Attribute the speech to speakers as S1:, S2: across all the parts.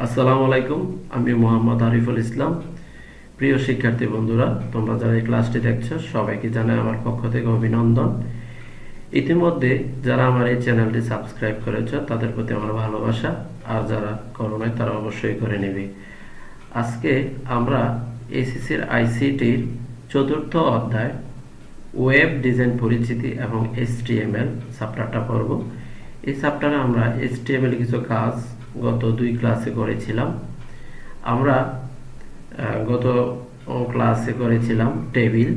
S1: আসসালামু আলাইকুম। আমি মোহাম্মদ আরিফুল ইসলাম। প্রিয় শিক্ষার্থী বন্ধুরা, তোমরা যারা এই ক্লাসটি দেখছো সবাইকে জানাই আমার পক্ষ থেকে অভিনন্দন। ইতিমধ্যে যারা আমার এই চ্যানেলটি সাবস্ক্রাইব করেছো তাদের প্রতি আমার ভালোবাসা, আর যারা করো নাই তারা অবশ্যই করে নেবে। আজকে আমরা এসএসসির আইসিটির চতুর্থ অধ্যায় ওয়েব ডিজাইন পরিচিতি এবং HTML চ্যাপ্টারটা পড়ব। এই চ্যাপ্টারে আমরা HTML কিছু কাজ গত 2 ক্লাসে করেছিলাম। আমরা গত ক্লাসে করেছিলাম টেবিল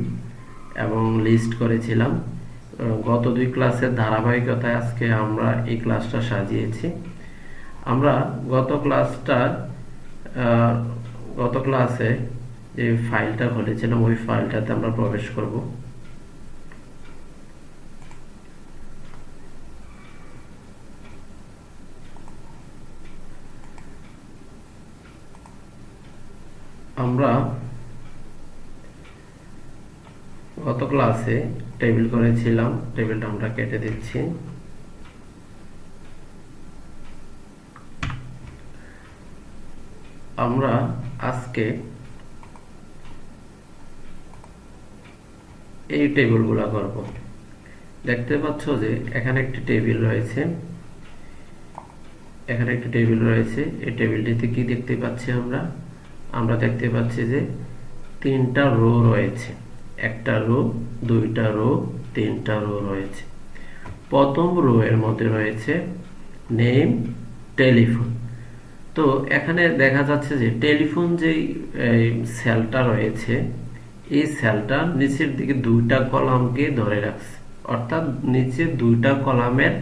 S1: এবং লিস্ট করেছিলাম। গত 2 ক্লাসের ধারাবাহিকতায় আজকে আমরা এই ক্লাসটা সাজিয়েছি। আমরা গত ক্লাসে যে ফাইলটা খুলেছিলাম ওই ফাইলটাতে আমরা প্রবেশ করব। আমরা গত ক্লাসে টেবিল করেছিলাম, টেবিলটা আমরা কেটে দিচ্ছি। আমরা আজকে এই টেবিলগুলো করব। দেখতে পাচ্ছ যে এখানে একটি টেবিল রয়েছে, এই টেবিলটিতে কি দেখতে পাচ্ছি আমরা দেখতে পাচ্ছি যে 3টা রো রয়েছে, একটা রো, 2টা রো, 3টা রো রয়েছে। প্রথম রো এর মধ্যে রয়েছে নেম, টেলিফোন। তো এখানে দেখা যাচ্ছে যে টেলিফোন যেই সেলটা রয়েছে, এই সেলটা নিচের দিকে 2টা কলামকে ধরে রাখছে, অর্থাৎ নিচে 2টা কলামের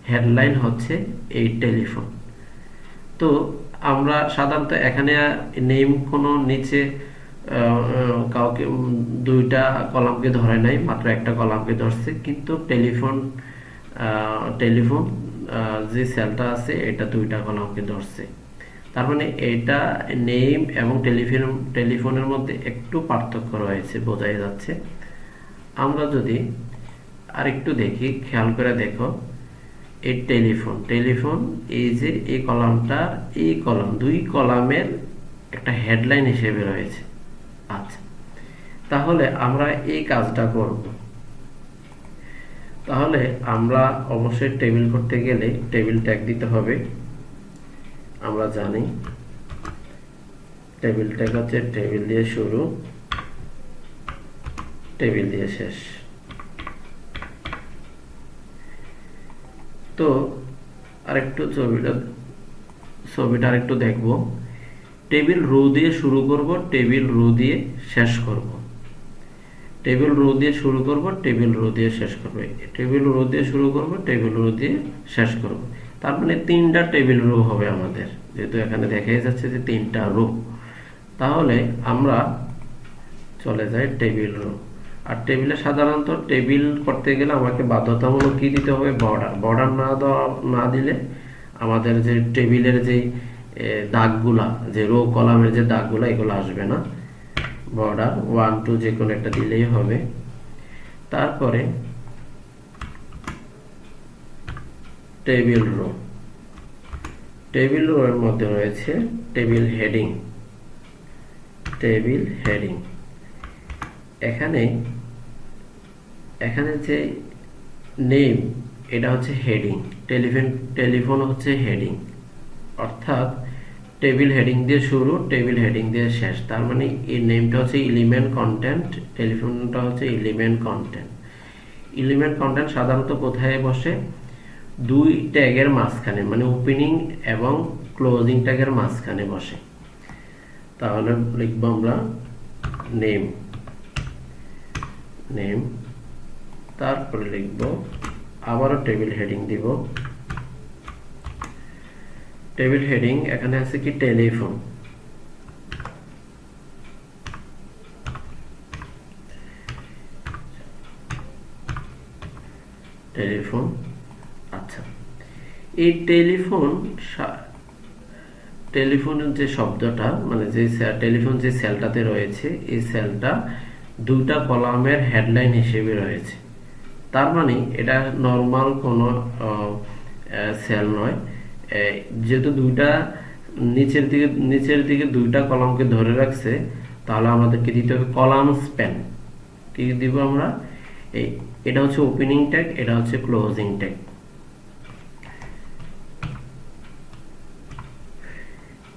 S1: হেডলাইন হচ্ছে এই টেলিফোন। তো আমরা সাধারণত এখানে নেম কোনো নিচে কাউকে 2টা কলামকে ধরে নাই, মাত্র একটা কলামকে ধরছে, কিন্তু টেলিফোন যে সেলটা আছে এটা 2টা কলামকে ধরছে। তার মানে এটা নেম এবং টেলিফোনের মধ্যে একটু পার্থক্য রয়েছে, বোঝাই যাচ্ছে। আমরা যদি আরেকটু দেখি, খেয়াল করে দেখো, এই টেলিফোন এই যে এই কলামটা, এই কলাম 2 কলামের একটা হেডলাইন হিসেবে রয়েছে। আচ্ছা, তাহলে আমরা এই কাজটা করব। তাহলে আমরা অবশ্যই টেবিল করতে গেলে টেবিল ট্যাগ দিতে হবে। আমরা জানি টেবিল ট্যাগ হচ্ছে টেবিল দিয়ে শুরু, টেবিল দিয়ে শেষ। তো আরেকটু ছবিটা আরেকটু দেখব। টেবিল রো দিয়ে শুরু করব, টেবিল রো দিয়ে শেষ করব, টেবিল রো দিয়ে শুরু করব, টেবিল রো দিয়ে শেষ করব, টেবিল রো দিয়ে শুরু করব, টেবিল রো দিয়ে শেষ করব। তার মানে 3টা টেবিল রো হবে আমাদের, যেহেতু এখানে দেখাই যাচ্ছে যে 3টা রো। তাহলে আমরা চলে যাই টেবিল রো। আর টেবিলে সাধারণত টেবিল করতে গেলে আমাকে বাধ্যতামূলক কি দিতে হবে? বর্ডার না দিলে আমাদের যে টেবিলের যে দাগগুলা, যে রো কলামের যে দাগগুলা, এগুলো আসবে না। বর্ডার 1 2 যে কোনো একটা দিলেই হবে। তারপরে টেবিল রো এর মধ্যে রয়েছে টেবিল হেডিং। এখানে যে নেম, এটা হচ্ছে হেডিং, টেলিফোন হচ্ছে হেডিং, অর্থাৎ টেবিল হেডিং দিয়ে শুরু, টেবিল হেডিং দিয়ে শেষ। তার মানে এই নেমটা হচ্ছে এলিমেন্ট কন্টেন্ট, টেলিফোনটা হচ্ছে এলিমেন্ট কন্টেন্ট। সাধারণত কোথায় বসে? 2 ট্যাগের মাঝখানে, মানে ওপেনিং এবং ক্লোজিং ট্যাগের মাঝখানে বসে। তাহলে লিখব আমরা নেম, তারপরে লিখব আবারও টেবিল হেডিং দিব। টেবিল হেডিং এখানে আছে কি? টেলিফোন। আচ্ছা, এই টেলিফোনের যে শব্দটা, মানে যে টেলিফোন যে সেলটাতে রয়েছে, এই সেলটা 2টা কলামের হেডলাইন হিসেবে রয়েছে। তার মানে এটা নর্মাল কোনো সেল নয়, যেহেতু 2টা নিচের দিকে দুইটা কলামকে ধরে রাখছে, তাহলে আমাদেরকে দিতে হবে কলাম স্প্যান। কি দিব আমরা? এটা হচ্ছে ওপেনিং ট্যাগ, এটা হচ্ছে ক্লোজিং ট্যাগ।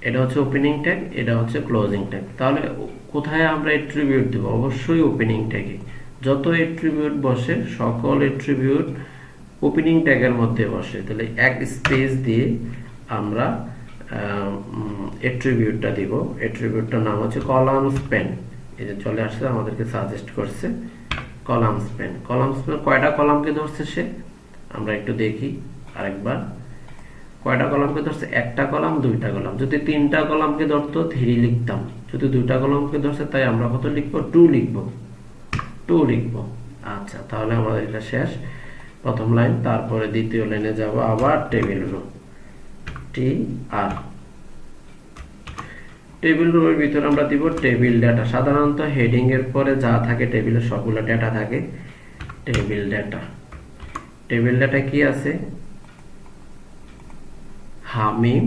S1: এটা হচ্ছে ওপেনিং ট্যাগ, এটা হচ্ছে ক্লোজিং ট্যাগ। তাহলে কোথায় আমরা অ্যাট্রিবিউট দেব? অবশ্যই ওপেনিং ট্যাগে। যত অ্যাট্রিবিউট বসে সকল অ্যাট্রিবিউট ওপেনিং ট্যাগের মধ্যে বসে। তাহলে এক স্পেস দিয়ে আমরা অ্যাট্রিবিউটটা দিব। অ্যাট্রিবিউটটার নাম হচ্ছে কলাম স্প্যান। এই যে চলে আসছে, আমাদেরকে সাজেস্ট করছে কলাম স্প্যান। কলাম স্প্যান কয়টা কলামকে ধরছে সে? আমরা একটু দেখি আরেকবার। কয়টা কলামকে ধরছে? একটা কলাম, দুইটা কলাম। যদি তিনটা কলামকে ধরতো 3 লিখতাম, যদি দুইটা কলামকে ধরছে তাই আমরা কত লিখবো? 2 লিখবো, 2 লিখবো। আচ্ছা, তাহলে আমাদের এটা শেষ, প্রথম লাইন। তারপরে দ্বিতীয় লাইনে যাব, আবার টেবিল রো, TR। টেবিল রোর ভিতরে আমরা দিব টেবিল ডাটা। সাধারণত হেডিং এর পরে যা থাকে টেবিলে সবগুলো ডাটা থাকে। টেবিল ডাটা, টেবিল ডাটা কি আছে? হামিম,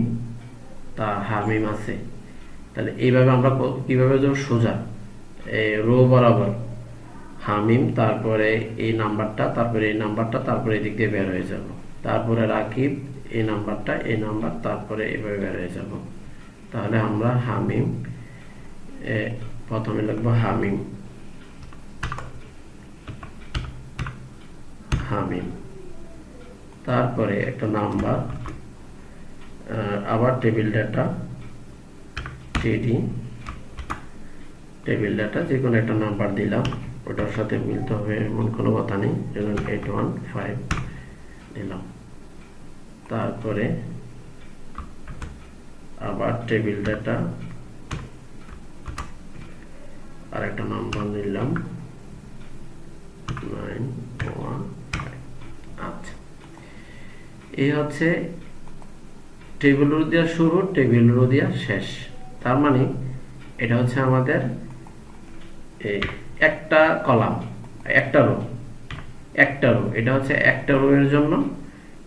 S1: হামিম আছে। তাহলে এইভাবে আমরা কিভাবে যাব? সোজা রো বরাবর হামিম, তারপরে এই নাম্বারটা, তারপরে এই নাম্বারটা, তারপরে এদিক দিয়ে বের হয়ে যাব। তারপরে রাকিব, এই নাম্বারটা, এই নাম্বার, তারপরে এভাবে বের হয়ে যাব। তাহলে আমরা হামিম, প্রথমে লিখবো হামিম, হামিম, তারপরে একটা নাম্বার, আবার টেবিল ডাটা, টিডি, টেবিল ডাটা, যে কোনো একটা নাম্বার দিলাম, ওটার সাথে মিলতে হবে এমন কোনো কথা নেই, যেমন 815 দিলাম। তারপরে আবার টেবিল ডাটা, আর একটা নাম্বার নিলাম 915। আচ্ছা, এই হচ্ছে টেবিল রো দিয়া শুরু, টেবিল রো দিয়া শেষ। তার মানে এটা হচ্ছে আমাদের একটা কলাম, একটা রো, একটা রো। এটা হচ্ছে একটা রো এর জন্য,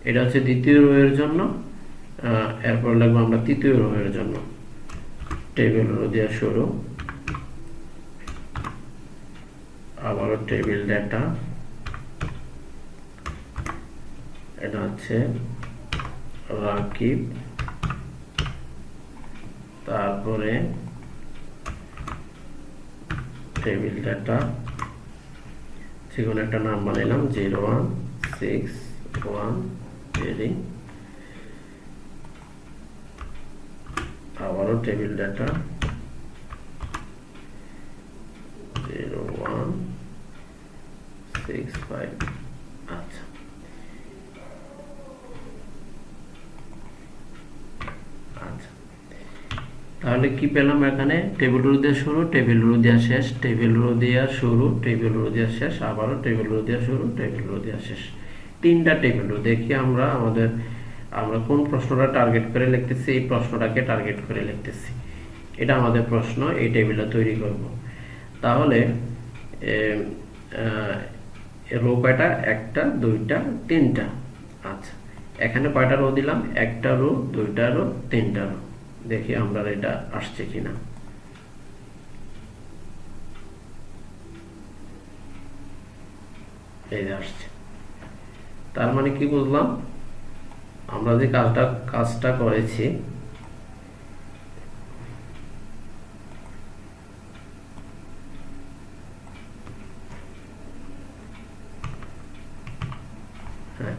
S1: এটা হচ্ছে দ্বিতীয় রো এর জন্য, এরপর লিখবো আমরা তৃতীয় রো এর জন্য। টেবিল রো দিয়া শুরু, আবারও টেবিল ডাটা, এটা হচ্ছে রাকিব, তারপরে টেবিল ডাটা, যেকোনো একটা নাম বানাইলাম 0161, আবারও টেবিল ডাটা 0165। আচ্ছা, আচ্ছা, তাহলে কি পেলাম এখানে? টেবিল রো দিয়ে শুরু, টেবিল রো দিয়ে শেষ, টেবিল রো দিয়ে শুরু, টেবিল রো দিয়ে শেষ, আবারও টেবিল রো দিয়ে শুরু, টেবিল রো দিয়ে শেষ। তিনটা টেবিল রো। দেখি আমরা আমরা কোন প্রশ্নটা টার্গেট করে লিখতেছি, এই প্রশ্নটাকে টার্গেট করে লিখতেছি। এটা আমাদের প্রশ্ন, এই টেবিলটা তৈরি করব। তাহলে রো কয়টা? একটা, দুইটা, তিনটা। আচ্ছা, এখানে কয়টা রো দিলাম? একটা রো, দুইটা রো, তিনটা রো। দেখি আমরা এটা আসছে কিনা। এই যে আসছে। তার মানে কি বুঝলাম? আমরা যে কাজটা করেছি, হ্যাঁ,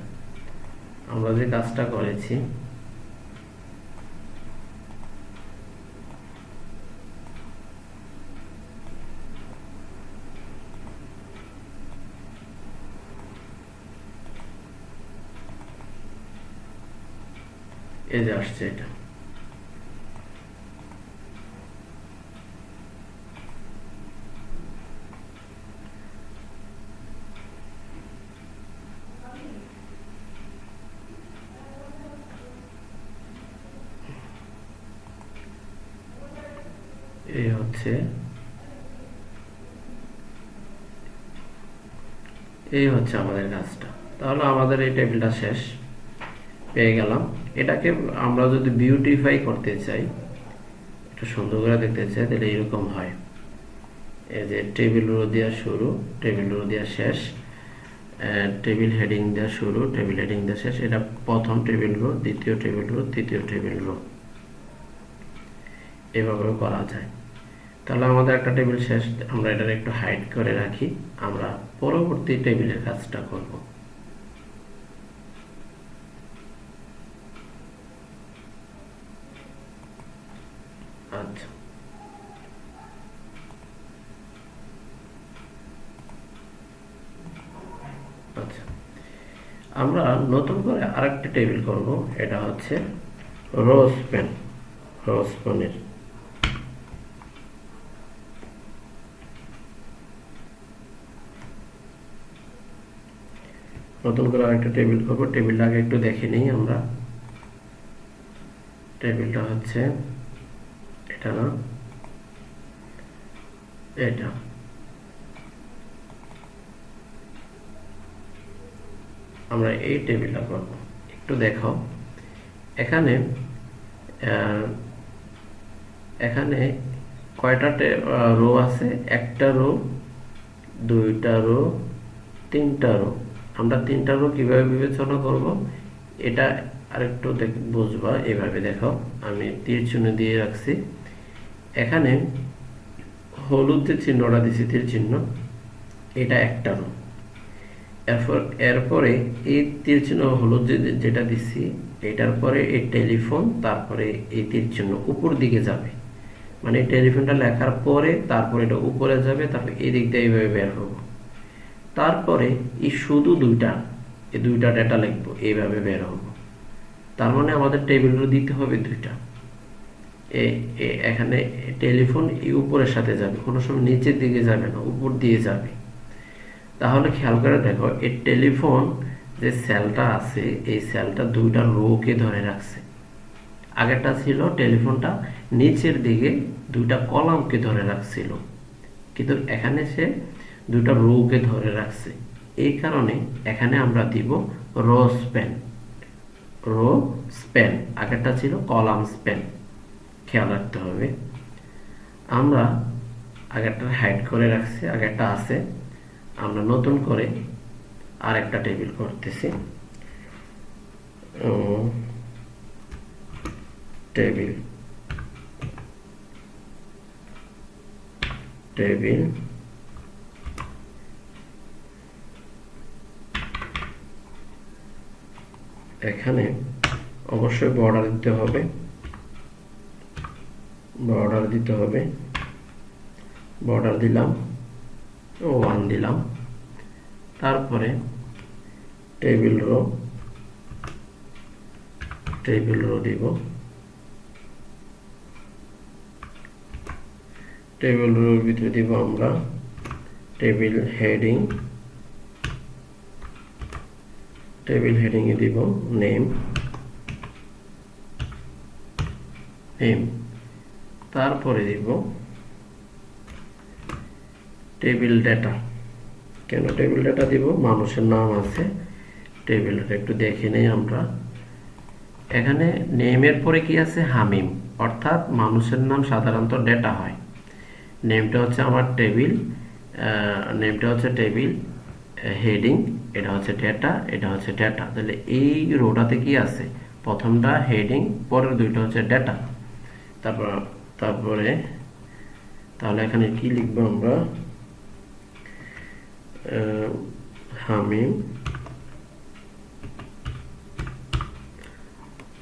S1: আমরা যে কাজটা করেছি এই যে আসছে এটা। এই হচ্ছে আমাদের কাজটা। তাহলে আমাদের এই টেবিলটা শেষ, পেয়ে গেলাম। এটাকে আমরা যদি বিউটিফাই করতে চাই, একটু সুন্দর করে দেখতে চাই, তাহলে এরকম হয়। এই যে টেবিল রো দেওয়া শুরু, টেবিল রো দেওয়া শেষ, টেবিল হেডিং দেওয়া শুরু, টেবিল হেডিং দেওয়া শেষ। এটা প্রথম টেবিল রো, দ্বিতীয় টেবিল রো, তৃতীয় টেবিল রো, এভাবেও করা যায়। তাহলে আমাদের একটা টেবিল শেষ, আমরা এটা একটু হাইড করে রাখি, আমরা পরবর্তী টেবিলের কাজটা করব। আচ্ছা, আচ্ছা, আমরা নতুন করে আরেকটা টেবিল করব। এটা হচ্ছে রো স্প্যান, রো স্প্যানের নতুন করে আরেকটা টেবিল করব। টেবিলটা আগে একটু দেখে নিই আমরা। টেবিলটা হচ্ছে এটা না, এটা। আমরা এই টেবিলটা করব। একটু দেখো এখানে এখানে কয়টা রো আছে? একটা রো, দুইটা রো, তিনটা রো। আমরা তিনটা রো কিভাবে বিবেচনা করব এটা আরেকটু বুঝবা। এভাবে দেখো, আমি তীর চিহ্ন দিয়ে রাখছি। এখানে হলুদ যে চিহ্নটা দিছি, তীর চিহ্ন, এটা একটা রো। এরপরে এই তীর চিহ্ন হলুদ যেটা দিছি, এটার পরে এই টেলিফোন, তারপরে এই তীর চিহ্ন উপর দিকে যাবে, মানে টেলিফোনটা লেখার পরে তারপরে এটা উপরে যাবে, তারপরে এই দিক দিয়ে এইভাবে বের হবো। তারপরে এই শুধু এই দুইটা ডেটা লিখবো, এইভাবে বের হবো। তার মানে আমাদের টেবিলগুলো দিতে হবে দুইটা। এখানে টেলিফোন এই উপরের সাথে যাবে, কোনো সময় নিচের দিকে যাবে না, উপর দিয়ে যাবে। তাহলে খেয়াল করে দেখো, এই টেলিফোন যে সেলটা আছে, এই সেলটা দুইটা রোকে ধরে রাখছে। আগেরটা ছিল টেলিফোনটা নিচের দিকে দুইটা কলামকে ধরে রাখছিল, কিন্তু এখানে সে দুইটা রোকে ধরে রাখছে। এই কারণে এখানে আমরা দিব রো স্প্যান, রো স্প্যান। আগেরটা ছিল কলাম স্প্যান, খেয়াল রাখতে হবে। আমরা আগেরটা হাইড করে রাখছি, আগেরটা আছে। আমরা নতুন করে আরেকটা টেবিল করতেছি। টেবিল টেবিল এখানে অবশ্যই বর্ডার দিতে হবে, বর্ডার দিতে হবে। বর্ডার দিলাম, 1 দিলাম। তারপরে টেবিল রো দিব। টেবিল রোর ভিতরে দিব আমরা টেবিল হেডিং, টেবিল হেডিং এ দিব নেম, তারপরে দিব টেবিল ডেটা। কেন টেবিল ডেটা দিব? মানুষের নাম আছে টেবিলটা, একটু দেখে নেই আমরা। এখানে নেমের পরে কি আছে? হামিম, অর্থাৎ মানুষের নাম সাধারণত ডেটা হয়। নেমটা হচ্ছে আমার টেবিল, নেমটা হচ্ছে টেবিল হেডিং, এটা হচ্ছে ডেটা, এটা হচ্ছে ডেটা। তাহলে এই রোটাতে কি আছে? প্রথমটা হেডিং, পরের দুইটা হচ্ছে ডেটা। তারপরে তাহলে এখানে কি লিখবো আমরা? হামিম,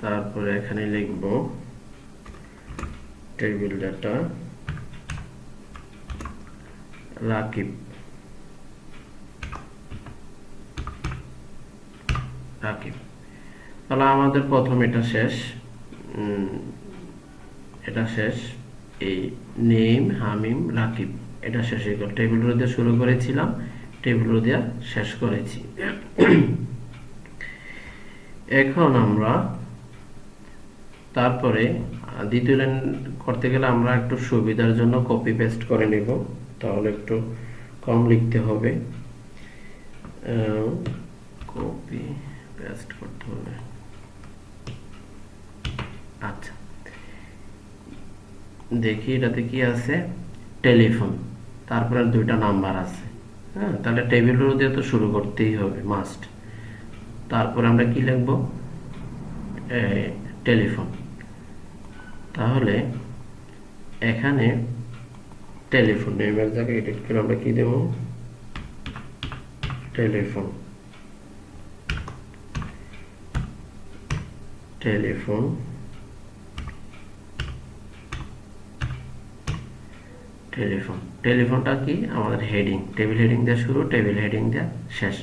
S1: তারপরে এখানে লিখব টেবিল ডেটা রাকিব, তাহলে আমাদের প্রথম এটা শেষ, এটা শেষ। এই নেম, হামিম, রাকিব, এটা শেষ হয়ে গেল। টেবিল রো দিয়ে শুরু করেছিলাম, টেবিল রো দিয়ে শেষ করেছি। এখন আমরা তারপরে দ্বিতীয় লাইন করতে গেলে আমরা একটু সুবিধার জন্য কপি পেস্ট করে নিব, তাহলে একটু কম লিখতে হবে। কপি পেস্ট করতে হবে। আচ্ছা, দেখি এটাতে কি আছে, টেলিফোন, তারপরে দুইটা নাম্বার আছে। হ্যাঁ, তাহলে টেবিল রো দিয়ে তো শুরু করতেই হবে মাস্ট। তারপরে আমরা কি লিখব, টেলিফোন। তাহলে এখানে টেলিফোন নেমের জায়গায় এডিট করে আমরা কি দেব, টেলিফোন, টেলিফোন। টেলিফোন, টেলিফোনটা কি আমাদের হেডিং, টেবিল হেডিং দিয়ে শুরু, টেবিল হেডিং দিয়ে শেষ।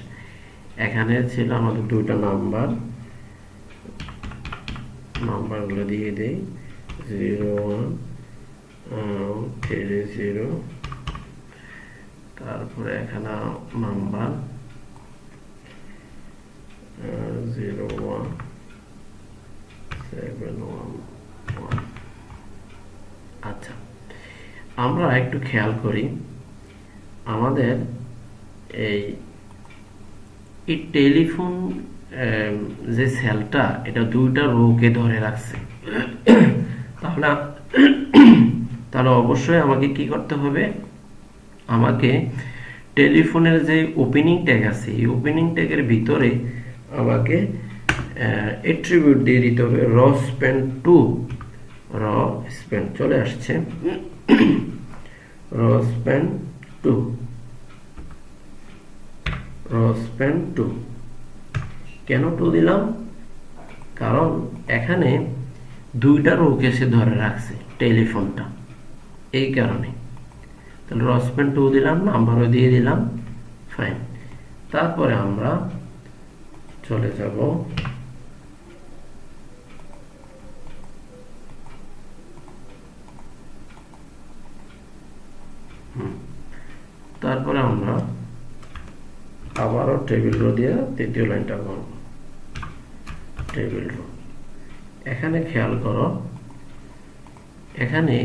S1: এখানে ছিল আমাদের দুইটা নাম্বার, নাম্বারগুলো দিয়ে দেই 0130, তারপরে এখানে নাম্বার 01711। আচ্ছা, আমরা একটু খেয়াল করি, আমাদের এই টেলিফোন যে সেলটা, এটা দুইটা রোকে ধরে রাখছে। তাহলে তাহলে অবশ্যই আমাকে কি করতে হবে, আমাকে টেলিফোনের যে ওপেনিং ট্যাগ আছে, এই ওপেনিং ট্যাগের ভিতরে আমাকে অ্যাট্রিবিউট দিয়ে দিতে হবে র স্প্যান টু, র স্প্যান চলে আসছে, র স্প্যান টু, র স্প্যান টু। কেন টু দিলাম, কারণ এখানে দুইটা রোকে সে ধরে রাখছে টেলিফোনটা, এই কারণে। তাহলে র স্প্যান টু দিলাম, নাম্বারও দিয়ে দিলাম, ফাইন। তারপরে আমরা চলে যাব তারপরে আমরা আবারও টেবিল রো দিয়ে তৃতীয় লাইনটা করব, টেবিল রো। এখানে খেয়াল করো, এখানে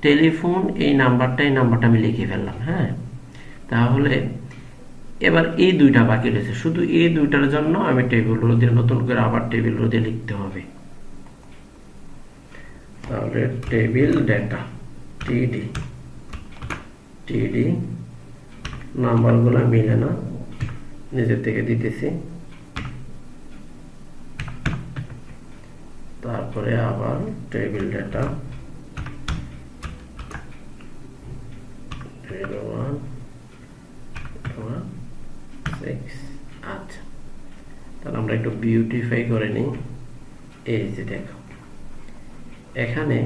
S1: টেলিফোন এই নাম্বারটা আমি লিখে ফেললাম। হ্যাঁ, তাহলে এবার এই দুইটা বাকি রয়েছে, শুধু এই দুইটার জন্য আমি টেবিল রো দিয়ে নতুন করে আবার টেবিল রো দিয়ে লিখতে হবে। তাহলে টেবিল ডেটা, টিডি, টিডি, নাম্বারগুলো মিলে না, নিজের থেকে দিতেছি। তারপরে আবার টেবিল ডেটা 0116। আচ্ছা, তাহলে আমরা একটু বিউটিফাই করে নিই। এই যে দেখো, এখানে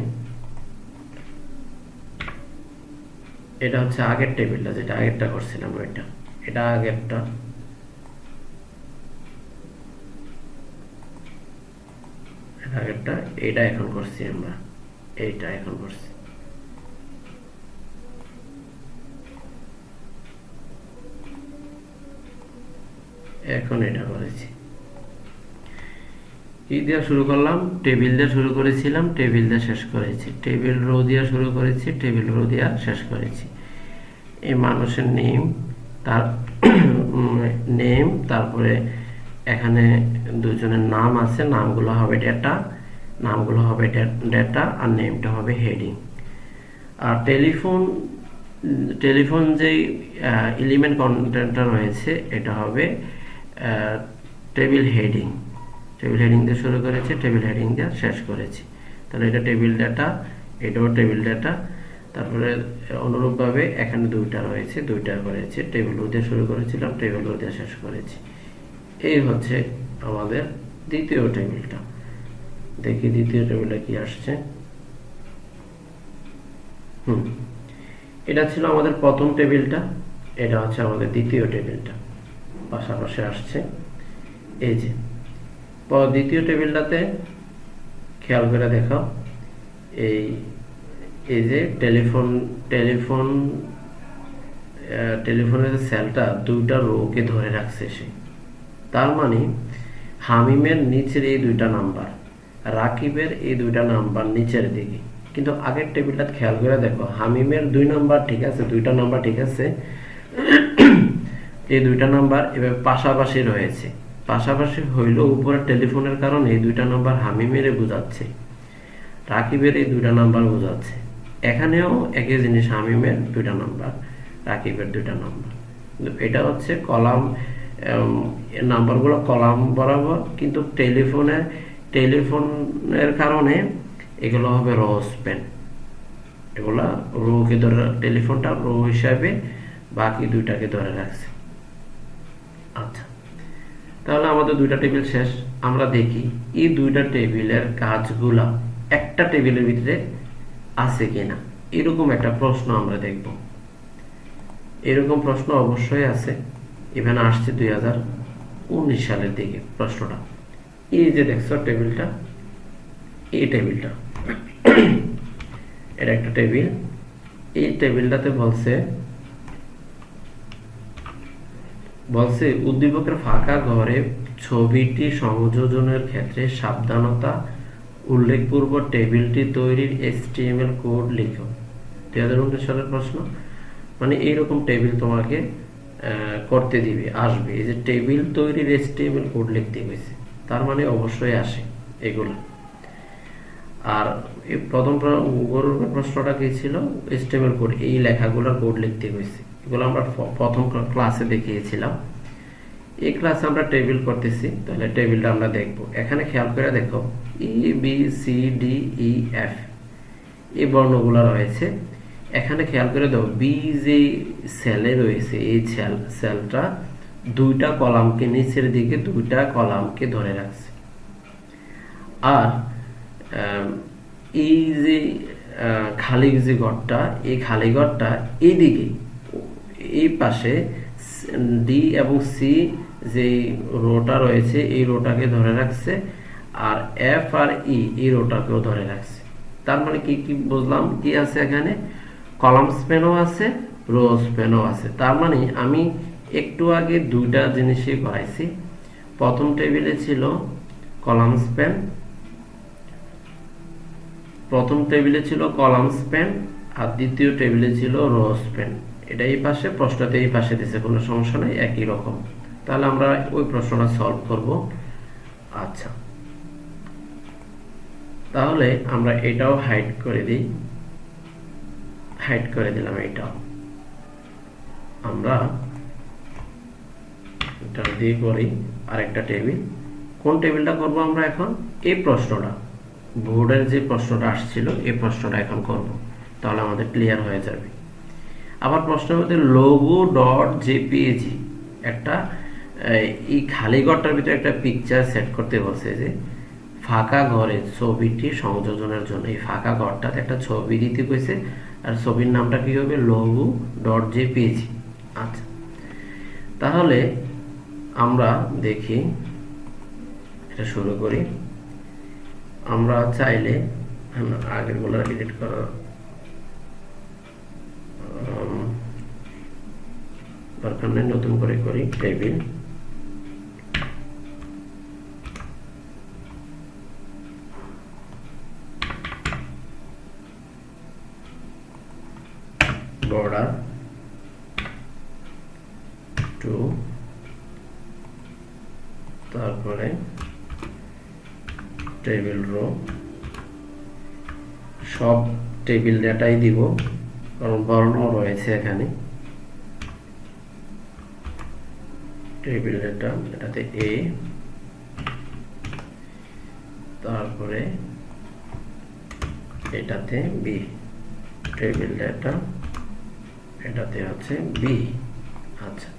S1: এটা হচ্ছে আগের টেবিলটা, যেটা আগেরটা করছিলাম ওইটা, এটা আগেরটা। আগেরটা এটা এখন করছি আমরা, এইটা এখন করছি। এখন এটা করেছি, কি দিয়ে শুরু করলাম, টেবিল দিয়ে শুরু করেছিলাম, টেবিল দিয়ে শেষ করেছি, টেবিল রো দিয়ে শুরু করেছি, টেবিল রো দিয়ে শেষ করেছি। এই মানুষের নেম, তার নেম, তারপরে এখানে দুজনের নাম আছে, নামগুলো হবে ডেটা, নামগুলো হবে ডেটা, আর নেমটা হবে হেডিং। আর টেলিফোন যে এলিমেন্ট কন্টেন্টটা রয়েছে, এটা হবে টেবিল হেডিং। টেবিল হেডিং দিয়ে শুরু করেছি, টেবিল হেডিং দিয়ে শেষ করেছি। তাহলে এটা টেবিল ডেটা, এটাও টেবিল ডেটা। তারপরে অনুরূপভাবে এখানে দুইটা রয়েছে, দুইটা করেছি, টেবিল রো দিয়ে শুরু করেছিলাম, টেবিল রো দিয়ে শেষ করেছি। এই হচ্ছে আমাদের দ্বিতীয় টেবিলটা। দেখি দ্বিতীয় টেবিলটা কি আসছে। এটা ছিল আমাদের প্রথম টেবিলটা, এটা হচ্ছে আমাদের দ্বিতীয় টেবিলটা, পাশাপাশি আসছে। এই যে দ্বিতীয় টেবিলটাতে খেয়াল করে দেখো, এই যে টেলিফোনের সেলটা দুইটা রোকে ধরে রাখছে সে। তার মানে হামিমের নিচের এই দুইটা নাম্বার, রাকিবের এই দুইটা নাম্বার নিচের দিকে। কিন্তু আগের টেবিলটা খেয়াল করে দেখো, হামিমের 2 নাম্বার ঠিক আছে, দুইটা নাম্বার ঠিক আছে, এই দুইটা নাম্বার এবার পাশাপাশি রয়েছে। পাশাপাশি হইলেও উপরে টেলিফোনের কারণে এই দুইটা নাম্বার হামিমের বোঝাচ্ছে, রাকিবের এই দুইটা নাম্বার বোঝাচ্ছে। এখানেও একই জিনিস, শামীমের দুইটা নাম্বার, রাকিবের দুইটা নাম্বার। এটা হচ্ছে কলাম, নাম্বারগুলো কলাম বরাবর, কিন্তু টেলিফোনের কারণে এগুলো হবে রো স্প্যান। এগুলা রোকে ধরে, টেলিফোনটা রো হিসাবে বাকি দুইটাকে ধরে রাখছে। আচ্ছা, তাহলে আমাদের দুইটা টেবিল শেষ। আমরা দেখি এই দুইটা টেবিলের কাজগুলা একটা টেবিলের ভিতরে আছে কিনা। এরকম একটা প্রশ্ন আমরা দেখব। এরকম প্রশ্ন অবশ্যই আছে, এখানে আসছে 2019 সালের দিকে প্রশ্নটা। এই যে দেখছো টেবিলটা, এই টেবিলটা এটা একটা টেবিল। এই টেবিলটাতে বলছে উদ্দীপকের ফাঁকা ঘরে ছবিটি সংযোজনের ক্ষেত্রে সাবধানতা উল্লেখপূর্বক টেবিলটি তৈরির HTML কোড লিখো। 2019 সালের প্রশ্ন, মানে এইরকম টেবিল তোমাকে করতে দিবে, আসবে। এই যে টেবিল তৈরির HTML কোড লিখতে হয়েছে, তার মানে অবশ্যই আসে এগুলো। আর এই প্রথম প্রশ্নটা কি ছিল, HTML কোড, এই লেখাগুলোর কোড লিখতে হয়েছে। এগুলো আমরা প্রথম ক্লাসে দেখিয়েছিলাম। এই ক্লাসে আমরা টেবিল করতেছি, তাহলে টেবিলটা আমরা দেখব। এখানে খেয়াল করে দেখো, EBCDEF এই বর্ণগুলো রয়েছে। এখানে খেয়াল করে দাও, বি যে সেলে রয়েছে, এই সেলটা দুইটা কলামকে, নিচের দিকে দুইটা কলামকে ধরে রাখছে। আর এই যে খালি যে ঘরটা, এই খালি ঘরটা এইদিকে, এই পাশে ডি এবং সি যে রোটা রয়েছে, এই রোটাকে ধরে রাখছে। আর এফ আর ই এই রোটাকেও ধরে রাখছে। তার মানে কি কি বুঝলাম, কি আছে এখানে, কলাম স্প্যানও আছে, রো স্প্যানও আছে। তার মানে আমি একটু আগে দুইটা জিনিসই করাইছি। প্রথম টেবিলে ছিল কলাম স্প্যান, আর দ্বিতীয় টেবিলে ছিল রো স্প্যান। এটা এই পাশে, প্রশ্নতে এই পাশে দিয়েছে, কোনো সমস্যা নেই, একই রকম। তাহলে আমরা ওই প্রশ্নটা সলভ করব। আচ্ছা, তাহলে আমরা এটাও হাইড করে দিই, হাইড করে দিলাম। এটাও আমরা এটা দিয়ে করি আরেকটা টেবিল। কোন টেবিলটা করব আমরা এখন, এই প্রশ্নটা, বোর্ডের যে প্রশ্নটা আসছিল, এই প্রশ্নটা এখন করব, তাহলে আমাদের ক্লিয়ার হয়ে যাবে। আবার প্রশ্নের মধ্যে logo.jpg একটা, এই খালি ঘরটার ভিতরে একটা পিকচার সেট করতে বলছে, যে ফাঁকা ঘরে ছবিটি সংযোজনের জন্য এই ফাঁকা ঘরটাতে একটা ছবি দিতে কইছে। আর ছবির নামটা কি হবে, logo.jpg। আচ্ছা, তাহলে আমরা দেখি, এটা শুরু করি। আমরা চাইলে আগের গুলো এডিট করার দরকার নেই, নতুন করে করি। টেবিল, বর্ডার টু, তারপরে টেবিল রো, সব টেবিল ডেটাই দিব, কারণ বর্ণ রয়েছে এখানে। টেবিল ডেটা, এটাতে এ, তারপরে এটাতে বি। টেবিল ডেটা, এটাতে হচ্ছে বি। আচ্ছা,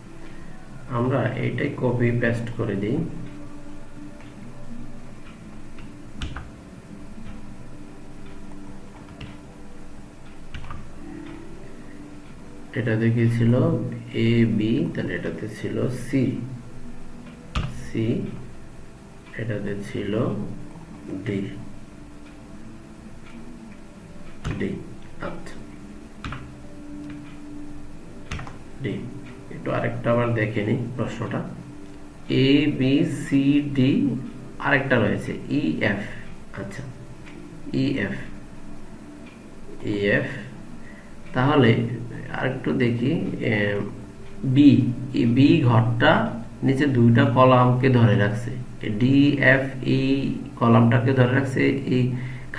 S1: আমরা এইটাই কপি পেস্ট করে দিই। এটাতে কি ছিল, এ বি, তাহলে এটাতে ছিল সি, এটাতে ছিল ডি। আচ্ছা, ডি। একটু আরেকটা আবার দেখে নিই প্রশ্নটা। এ বি সি ডি, আরেকটা রয়েছে ই এফ। আচ্ছা, ই এফ। তাহলে আরেকটু দেখি, বি ঘরটা নিচে দুইটা কলামকে ধরে রাখছে, ডি এফ এই কলামটাকে ধরে রাখছে, এই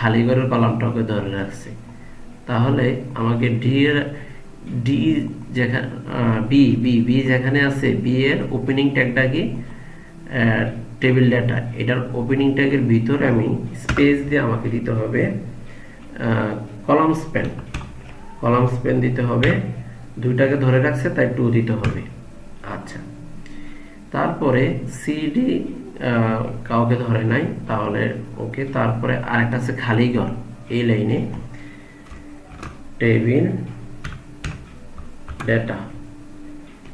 S1: খালি ঘরের কলামটাকে ধরে রাখছে। তাহলে আমাকে ডি যেখানে বি বি বি যেখানে আছে, বি এর ওপেনিং ট্যাগটা কি টেবিল ডাটা, এটার ওপেনিং ট্যাগের ভিতরে আমি স্পেস দিয়ে আমাকে দিতে হবে কলাম স্পেন দিতে হবে। দুইটাকে ধরে রাখছে তাই 2 দিতে হবে। আচ্ছা, তারপরে সিডি কাউকে ধরে নাই, তাহলে ওকে। তারপরে আরেকটা আছে খালি ঘর, এই লাইনে টেবিল ডেটা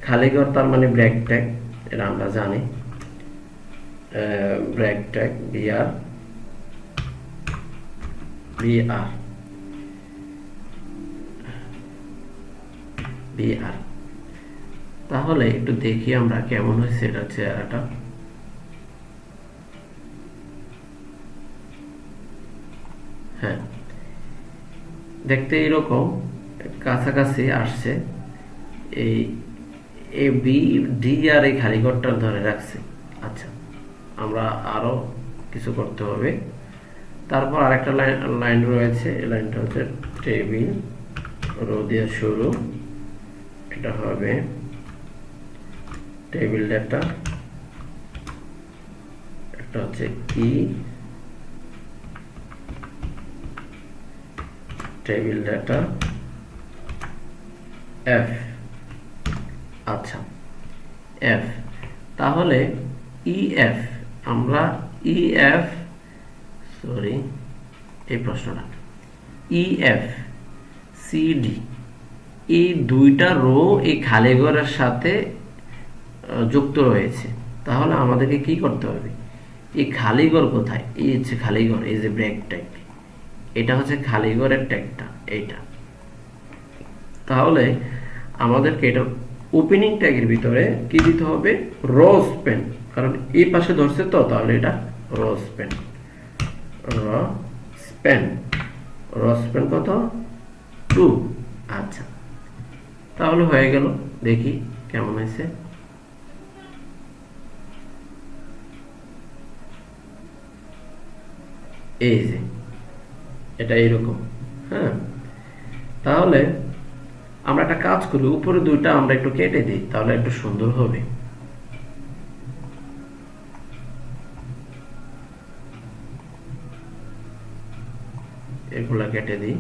S1: খালি ঘর, তার মানে ব্রেক ট্যাগ, এটা আমরা জানি। ব্রেক ট্যাগ বিআর তাহলে একটু দেখি আমরা কেমন হয়েছে এটা চেহারাটা। হ্যাঁ, দেখতে এরকম কাছাকাছি আসছে। এই বি ডি আর এই খালি ঘরটা ধরে রাখছে। আচ্ছা, আমরা আরো কিছু করতে হবে। তারপর আরেকটা লাইন রয়েছে, এই লাইনটা হচ্ছে টেবিল রো দিয়ে শুরু, এটা হবে টেবিল ডেটা, একটা হচ্ছে ই টেবিল ডেটা এফ। আচ্ছা, এফ, তাহলে ইএফ, আমরা ইএফ সরি এই প্রশ্নটা ইএফ সিডি এই দুইটা রো এই খালি ঘরের সাথে যুক্ত রয়েছে। তাহলে আমাদেরকে কি করতে হবে, এই খালি ঘর কোথায়, এই হচ্ছে খালি ঘর, এই যে ব্রেক ট্যাগ, এটা হচ্ছে খালি ঘরের ট্যাগটা এইটা। তাহলে আমাদেরকে এটা ওপেনিং ট্যাগের ভিতরে কি দিতে হবে, রো স্পেন, কারণ এই পাশে ধরছে তো, তাহলে এটা রো স্পেন কত 2। আচ্ছা, তাহলে হয়ে গেল, দেখি কেমন হয়েছে। এই যে এটা এইরকম। হ্যাঁ, তাহলে আমরা একটা কাজ করি, উপরে দুইটা আমরা একটু কেটে দিই, তাহলে একটু সুন্দর হবে। এগুলা কেটে দিই।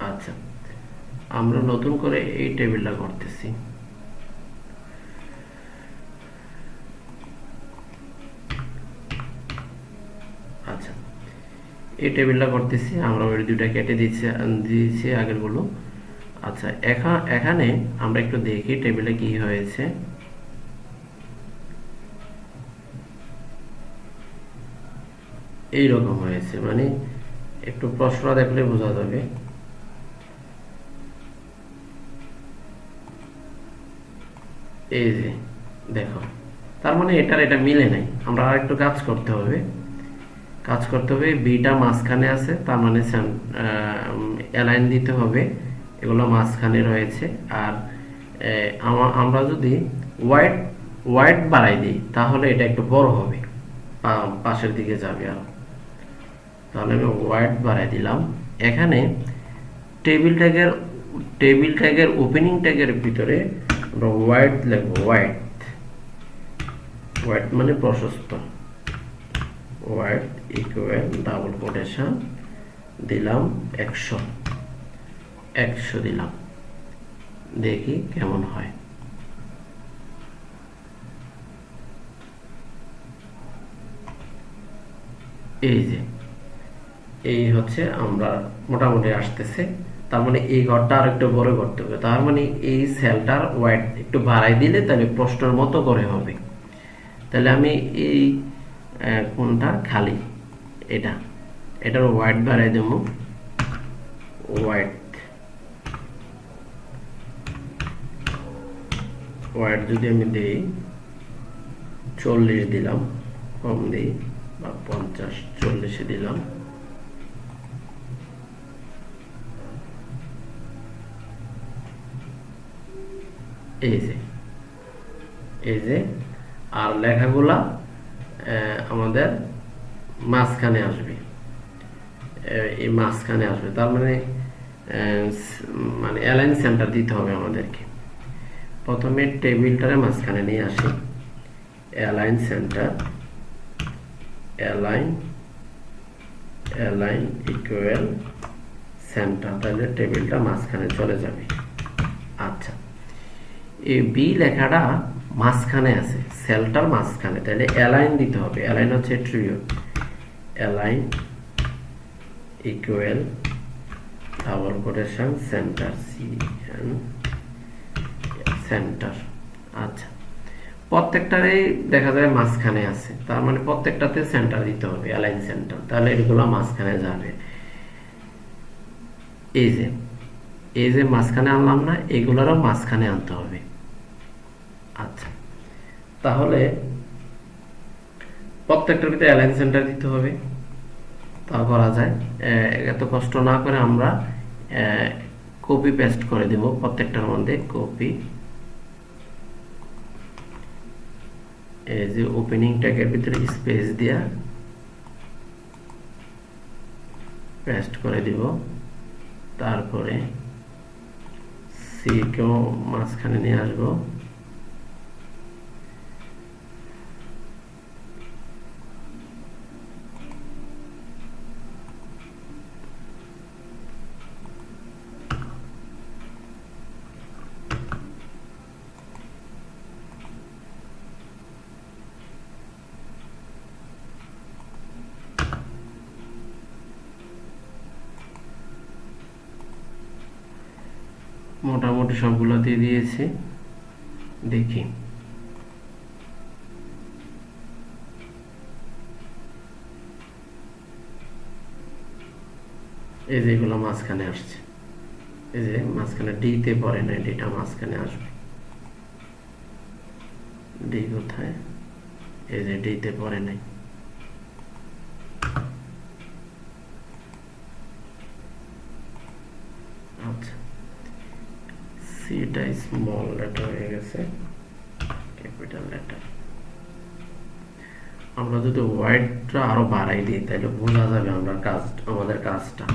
S1: আচ্ছা, আমরা নতুন করে এই টেবিলটা করতেছি। আচ্ছা, এই টেবিলটা করতেছি, আমরা ওই দুইটা কেটে দিয়েছি আগের গুলো। আচ্ছা, এখানে আমরা একটু দেখি টেবিলে কি হয়েছে। এইরকম হয়েছে, মানে একটু প্রশ্ন দেখলে বোঝা যাবে। এই যে দেখো, তার মানে এটা মিলে নাই। আমরা আর একটু কাজ করতে হবে। বিটা মাঝখানে আছে, তার মানে অ্যালাইন দিতে হবে, এগুলো মাঝখানে রয়েছে। আর আমরা যদি ওয়াইড বাড়াই দিই, তাহলে এটা একটু বড় হবে, পাশের দিকে যাবে আরো। তাহলে আমি ওয়াইড বাড়াই দিলাম। এখানে টেবিল ট্যাগের ওপেনিং ট্যাগের ভিতরে আমরা ওয়াইড লিখবো, ওয়াইড মানে প্রশস্ত, ওয়াইড ইকুয়াল ডাবল কোটেশন দিলাম 100 দিলাম, দেখি কেমন হয়। এই যে এই হচ্ছে, আমরা মোটামুটি আসতেছে। তার মানে এই ঘরটা আর একটু বড় করতে হবে, তার মানে এই সেলটার ওয়াইড একটু বাড়াই দিলে তাহলে প্রশ্নের মতো করে হবে। তাহলে আমি এই কোনটা খালি, এটার ওয়াইড বাড়াই দেব, ওয়াইড যদি আমি দিই 40 দিলাম, কম দিই বা 50 40 দিলাম। এই যে আর লেখাগুলা আমাদের মাঝখানে আসবে, এই মাঝখানে আসবে, তার মানে অ্যালাইন সেন্টার দিতে হবে আমাদেরকে। প্রথমে টেবিলটারে মাঝখানে নিয়ে আসি, align centre, align equal centre, তাহলে টেবিলটা মাঝখানে চলে যাবে। আচ্ছা, এই বি লেখাটা মাঝখানে আছে, সেলটার মাঝখানে, তাহলে অ্যালাইন দিতে হবে। অ্যালাইন হচ্ছে trio, align equal double quotation centre, centre. আচ্ছা, প্রত্যেকটারই দেখা যায় মাঝখানে আছে, তার মানে প্রত্যেকটাতে সেন্টার দিতে হবে, অ্যালাইন সেন্টার, তাহলে এগুলো মাঝখানে যাবে। এই যে মাঝখানে আনলাম না, এগুলোরও মাঝখানে আনতে হবে। আচ্ছা, তাহলে প্রত্যেকটার ভিতরে অ্যালাইন সেন্টার দিতে হবে, তা করা যায়। এত কষ্ট না করে আমরা কপি পেস্ট করে দেব প্রত্যেকটার মধ্যে, কপি, এই যে ওপেনিং ট্যাগের ভিতরে স্পেস দিয়া পেস্ট করে দিব, তারপরে সি কেও মাঝখানে নিয়ে আসবো, মোটামুটি সবগুলো দিয়ে দিয়েছি। দেখি, এই যে এগুলো মাঝখানে আসছে, এই যে মাঝখানে ডিতে পড়ে না, ডিটা মাঝখানে আসবে। ডি কোথায়? এই যে ডিতে পড়ে নাই। আচ্ছা, সিটা স্মল লেটার হয়ে গেছে, ক্যাপিটাল লেটার। আমরা যদি হোয়াইটটা আরো বাড়াই দিই তাহলে বোঝা যাবে আমাদের কাজটা।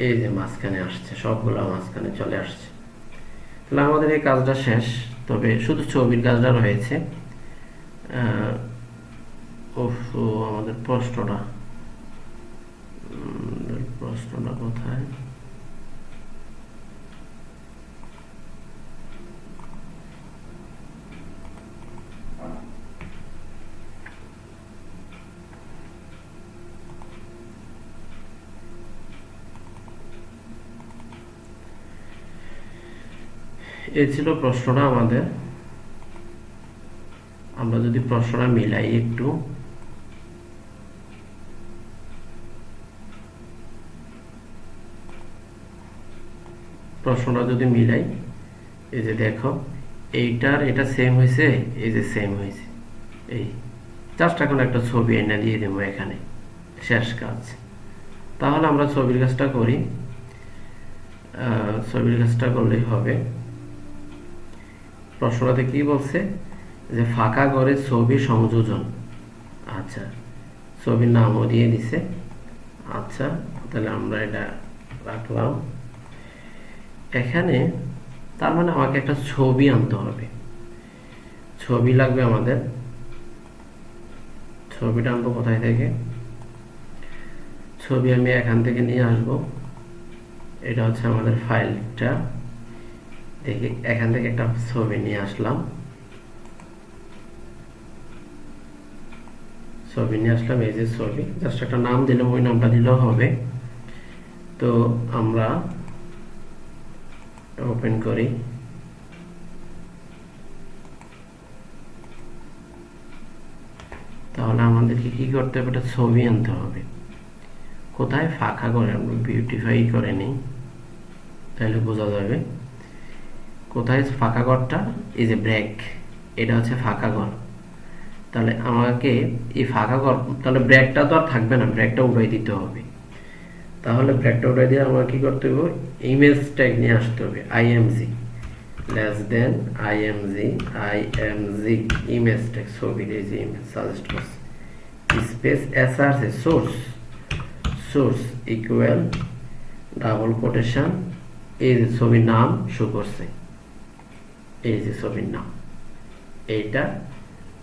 S1: এই যে মাঝখানে আসছে, সবগুলো মাঝখানে চলে আসছে, তাহলে আমাদের এই কাজটা শেষ। তবে শুধু ছবির কাজটা রয়েছে। আমাদের প্রশ্নটা কোথায়? এই ছিল প্রশ্নটা আমাদের। আমরা যদি প্রশ্নটা মিলাই একটু, প্রশ্নটা যদি মিলাই, এই যে দেখো এইটার এটা সেম হয়েছে, এই যে সেম হয়েছে। এই জাস্ট এখন একটা ছবি এনে দিয়ে দেবো এখানে, শেষ কাজ। তাহলে আমরা ছবির কাজটা করি, ছবির কাজটা করলেই হবে। প্রশ্নটাতে কি বলছে যে ফাঁকা ঘরে ছবি সংযোজন। আচ্ছা, ছবির নামও দিয়ে দিছে। আচ্ছা, তাহলে আমরা এটা রাখলাম এখানে। তার মানে আমাকে একটা ছবি আনতে হবে, ছবি লাগবে আমাদের। ছবিটা আনবো কোথায় থেকে? ছবি আমি এখান থেকে নিয়ে আসবো, এটা হচ্ছে আমাদের ফাইলটা। দেখি, এখান থেকে একটা ছবি নিয়ে আসলাম, এই যে ছবি, জাস্ট একটা নাম দিলাম, ওই নামটা দিলেও হবে। তো আমরা ওপেন করি, তাহলে আমাদেরকে কি করতে হবে? একটা ছবি আনতে হবে। কোথায়? ফাঁকা করে, আমরা বিউটিফাই করে নিই, তাহলে বোঝা যাবে কোথায় ফাঁকা ঘরটা। এই যে ব্রেক, এটা হচ্ছে ফাঁকা ঘর, তাহলে আমাকে এই ফাঁকা তাহলে ব্র্যাকটা তো আর থাকবে না, ব্র্যাকটা উঠাই দিতে হবে। তাহলে ব্র্যাকটা উঠাই দিয়ে আমাকে কি করতে হবে, ইমেজ ট্যাগ নিয়ে আসতে হবে, IMG less than IMG image tag, ছবির এই যে ইমেজ সাজেস্ট করছে, space SRC source equal double quotation, এই যে ছবির নাম শো করছে, এই যে ছবির নাম এইটা।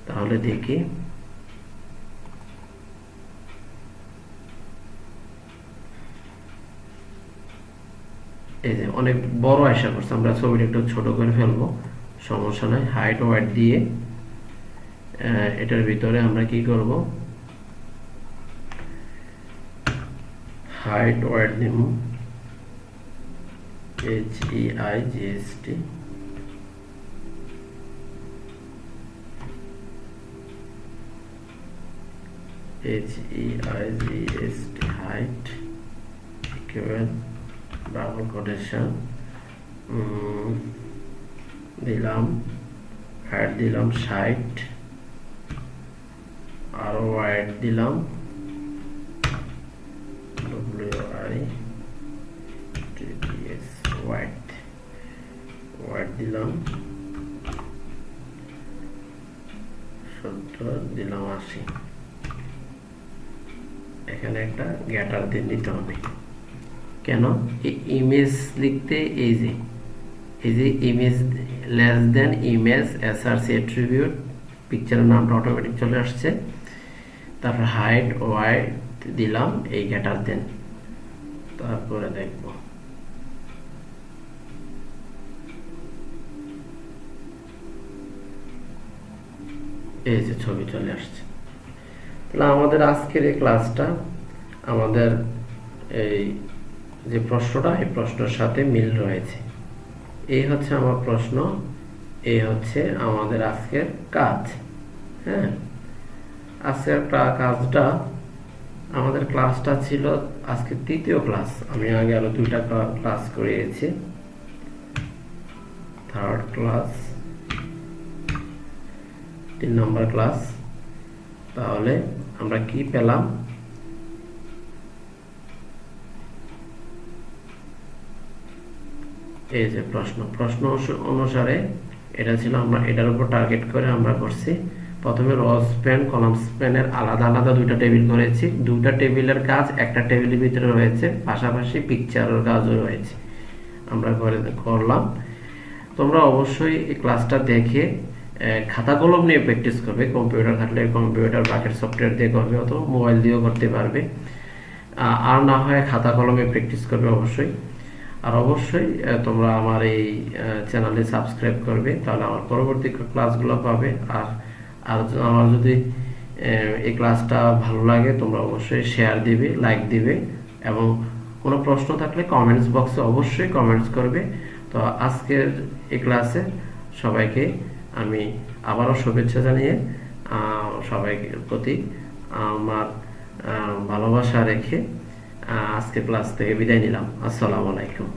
S1: তাহলে দেখি এই যে অনেক বড় আশা করছে, আমরা ছবিটা একটু ছোট করে ফেলবো, সমস্যা নাই। হাইট ওয়াইড দিয়ে এটার ভিতরে আমরা কি করব, হাইট ওয়াইড দিব HEIGST, height equal double quotation দিলাম, হাইট দিলাম 60, আর ওয়াইড দিলাম WIDS ওয়াইড দিলাম 70, দিলাম 80। এখানে একটা গ্যাটার দিয়ে নিতে হবে। কেন এই ইমেজ লিখতে, এই যে image less than image SRC attribute, পিকচারের নামটা অটোমেটিক চলে আসছে। তারপর হাইট ওয়াইড দিলাম, এই গ্যাটার দেন। তারপরে দেখব এই যে ছবি চলে আসছে। তাহলে আমাদের আজকের এই ক্লাসটা আমাদের এই যে প্রশ্নটা, এই প্রশ্নের সাথে মিল রয়েছে। এই হচ্ছে আমার প্রশ্ন, এই হচ্ছে আমাদের আজকের কাজ। হ্যাঁ, আজকের কাজটা, আমাদের ক্লাসটা ছিল আজকে তৃতীয় ক্লাস। আমি আগে আরো 2টা ক্লাস করিয়েছি, থার্ড ক্লাস, 3 নম্বর ক্লাস। তাহলে আমরা কি পেলাম, এই যে প্রশ্ন অনুসারে এটা ছিল, আমরা এটার উপর টার্গেট করে আমরা করছি। প্রথমে রো স্প্যান কলাম স্প্যানের আলাদা আলাদা 2টা টেবিল করেছি। 2টা টেবিলের কাজ একটা টেবিলের ভিতরে রয়েছে, পাশাপাশি পিকচারের কাজও রয়েছে, আমরা করলাম। তোমরা অবশ্যই এই ক্লাসটা দেখে খাতা কলম নিয়ে প্র্যাকটিস করবে। কম্পিউটার থাকলে কম্পিউটার বাকেট সফটওয়্যার দিয়ে করবে, অথবা মোবাইল দিয়েও করতে পারবে। আর না হয় খাতা কলমে প্র্যাকটিস করবে অবশ্যই। আর অবশ্যই তোমরা আমার এই চ্যানেলে সাবস্ক্রাইব করবে, তাহলে আমার পরবর্তী ক্লাসগুলো পাবে। আর আমার যদি এই ক্লাসটা ভালো লাগে, তোমরা অবশ্যই শেয়ার দিবে, লাইক দিবে, এবং কোনো প্রশ্ন থাকলে কমেন্টস বক্সে অবশ্যই কমেন্টস করবে। তো আজকের এই ক্লাসে সবাইকে আমি আবারও শুভেচ্ছা জানিয়ে সবাইকে প্রতি আমার ভালোবাসা রেখে আজকের ক্লাস থেকে বিদায় নিলাম। আসসালামু আলাইকুম।